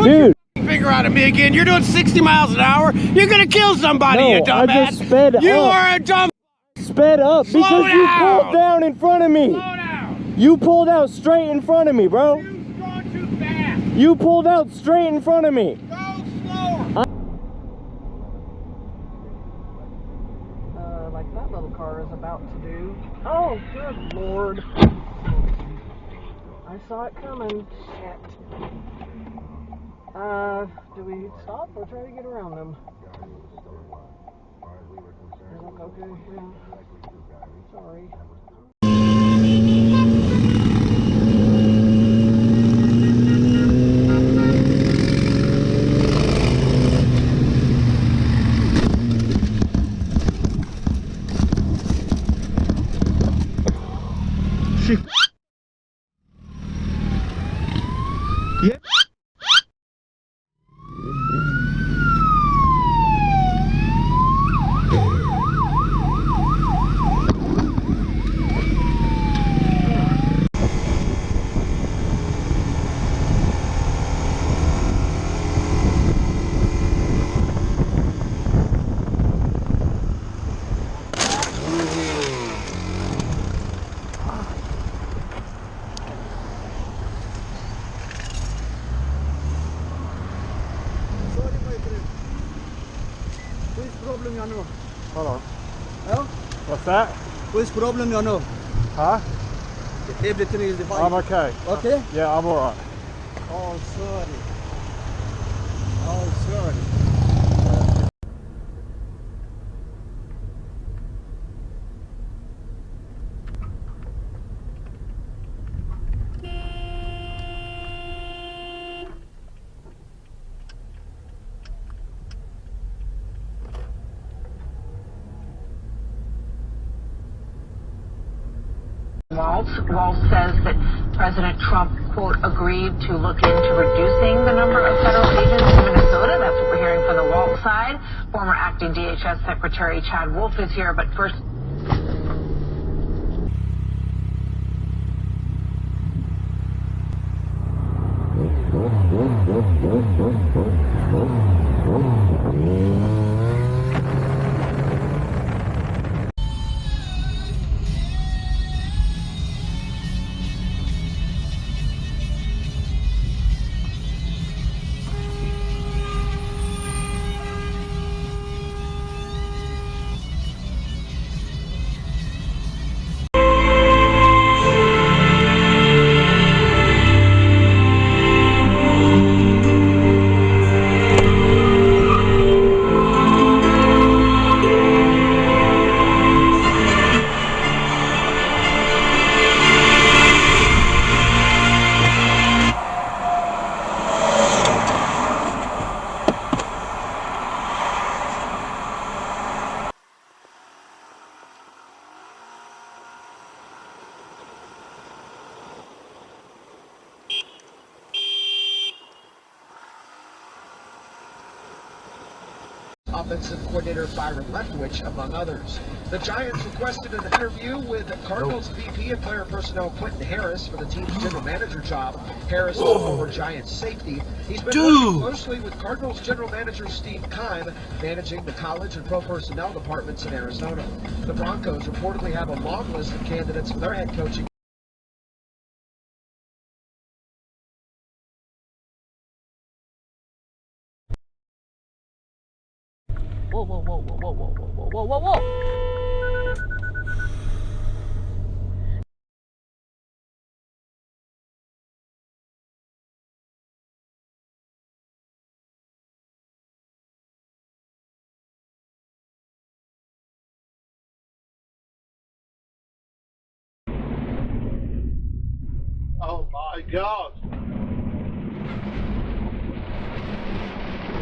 Dude. Your finger out at me again. You're doing 60 miles an hour. You're gonna kill somebody, No, you dumbass. I just sped you up. are a dumb. Sped up Slow because you down. pulled down in front of me. Slow down. You pulled out straight in front of me, bro. You've gone too fast. You pulled out straight in front of me. Go slower. Like that little car is about to do. Oh, good Lord. I saw it coming. Shit. Do we stop or try to get around them? Okay, yeah. Sorry. Yeah. Problem you know? Hold on. Huh? What's that? What's problem you know? Huh? Everything is fine. I'm okay. Okay? Yeah, I'm alright. Oh, sorry. Oh, sorry. Waltz says that President Trump, quote, agreed to look into reducing the number of federal agents in Minnesota. That's what we're hearing from the Waltz side. Former acting DHS Secretary Chad Wolf is here, but first... Offensive coordinator Byron Leftwich, among others. The Giants requested an interview with Cardinals VP of Player Personnel Quentin Harris for the team's general manager job. Harris is a former Giants safety. He's been working closely with Cardinals general manager Steve Keim, managing the college and pro personnel departments in Arizona. The Broncos reportedly have a long list of candidates for their head coaching. Whoa, whoa, whoa, whoa, whoa, whoa, whoa, whoa, whoa, whoa. Oh my God!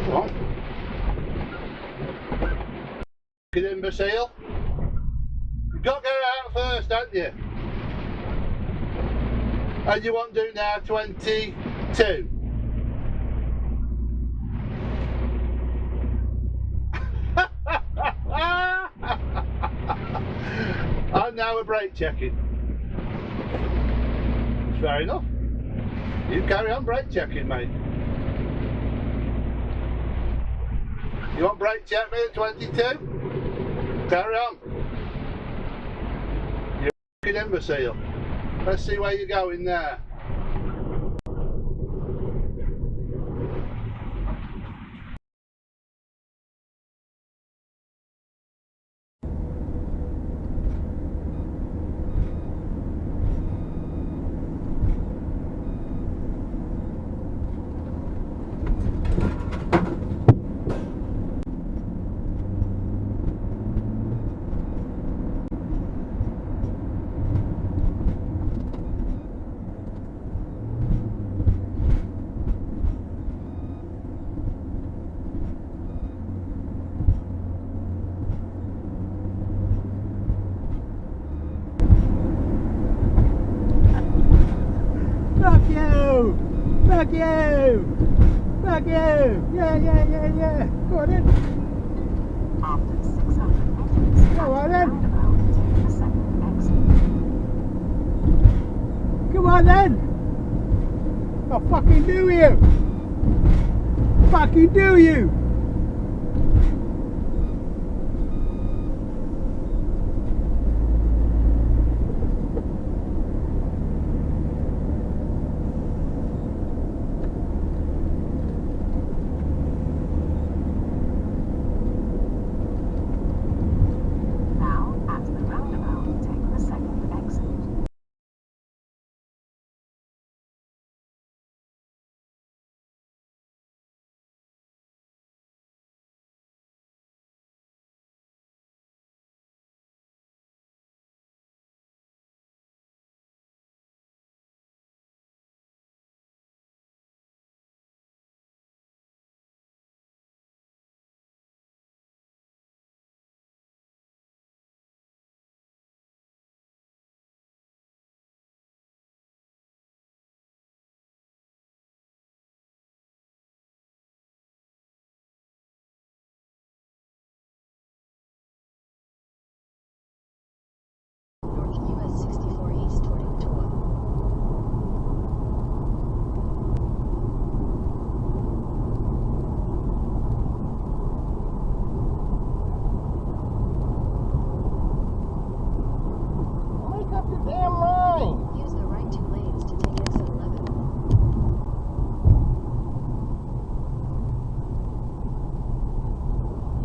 What? You imbecile! You've got to get it out first, haven't you? And you want to do now 22? And now we're brake checking. Fair enough. You carry on brake checking, mate. You want brake check me at 22? Carry on. You f***ing imbecile. Let's see where you're going there. Fuck you! Fuck you! Fuck you! Yeah. Go on then. After 600 meters, Go on then. roundabout, take the second exit. Come on then! I'll fucking do you! Fucking do you! Now, at the roundabout, take the second exit. North US 64 East toward Utua. Make up the damn line! Use the right 2 lanes to take exit 11.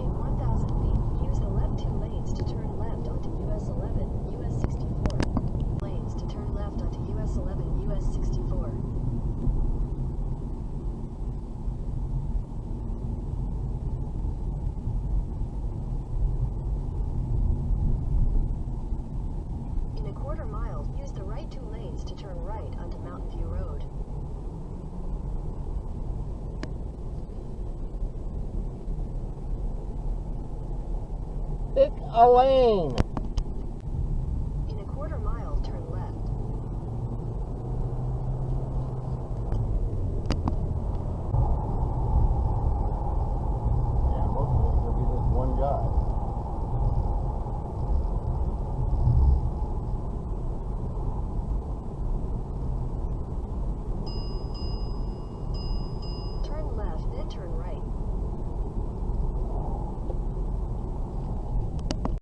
In 1,000 feet, use the left 2 lanes to turn left onto US 11, US 64. Lanes to turn left onto US 11, US 64. In a quarter mile, use the right 2 lanes to turn right onto Mountain View Road. Pick a lane!